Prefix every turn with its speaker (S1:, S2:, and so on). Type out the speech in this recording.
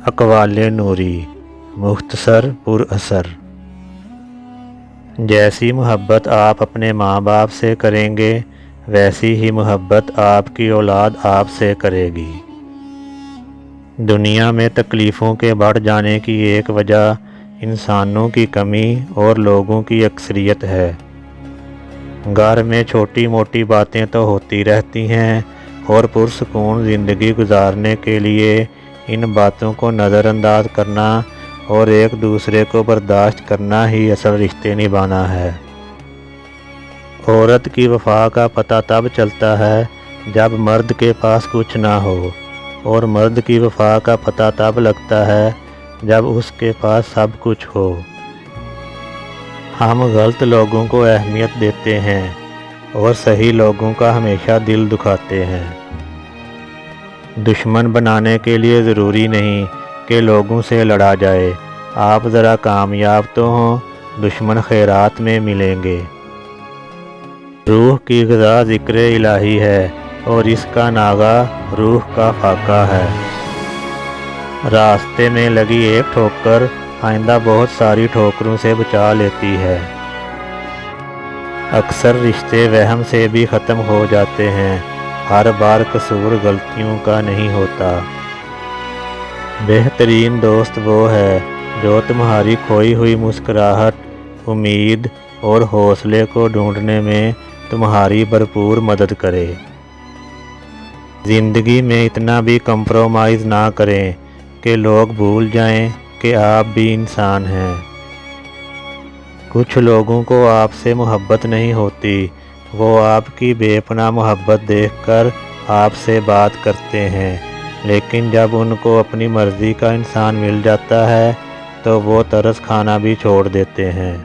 S1: اقوال نوری مختصر پر اثر۔ جیسی محبت آپ اپنے ماں باپ سے کریں گے ویسی ہی محبت آپ کی اولاد آپ سے کرے گی۔ دنیا میں تکلیفوں کے بڑھ جانے کی ایک وجہ انسانوں کی کمی اور لوگوں کی اکثریت ہے۔ گھر میں چھوٹی موٹی باتیں تو ہوتی رہتی ہیں اور پرسکون زندگی گزارنے کے لیے ان باتوں کو نظر انداز کرنا اور ایک دوسرے کو برداشت کرنا ہی اصل رشتے نبھانا ہے۔ عورت کی وفا کا پتہ تب چلتا ہے جب مرد کے پاس کچھ نہ ہو، اور مرد کی وفا کا پتہ تب لگتا ہے جب اس کے پاس سب کچھ ہو۔ ہم غلط لوگوں کو اہمیت دیتے ہیں اور صحیح لوگوں کا ہمیشہ دل دکھاتے ہیں۔ دشمن بنانے کے لیے ضروری نہیں کہ لوگوں سے لڑا جائے، آپ ذرا کامیاب تو ہوں، دشمن خیرات میں ملیں گے۔ روح کی غذا ذکر الہی ہے اور اس کا ناغہ روح کا فاقہ ہے۔ راستے میں لگی ایک ٹھوکر آئندہ بہت ساری ٹھوکروں سے بچا لیتی ہے۔ اکثر رشتے وہم سے بھی ختم ہو جاتے ہیں، ہر بار قصور غلطیوں کا نہیں ہوتا۔ بہترین دوست وہ ہے جو تمہاری کھوئی ہوئی مسکراہٹ، امید اور حوصلے کو ڈھونڈنے میں تمہاری بھرپور مدد کرے۔ زندگی میں اتنا بھی کمپرومائز نہ کریں کہ لوگ بھول جائیں کہ آپ بھی انسان ہیں۔ کچھ لوگوں کو آپ سے محبت نہیں ہوتی، وہ آپ کی بے پناہ محبت دیکھ کر آپ سے بات کرتے ہیں، لیکن جب ان کو اپنی مرضی کا انسان مل جاتا ہے تو وہ ترس کھانا بھی چھوڑ دیتے ہیں۔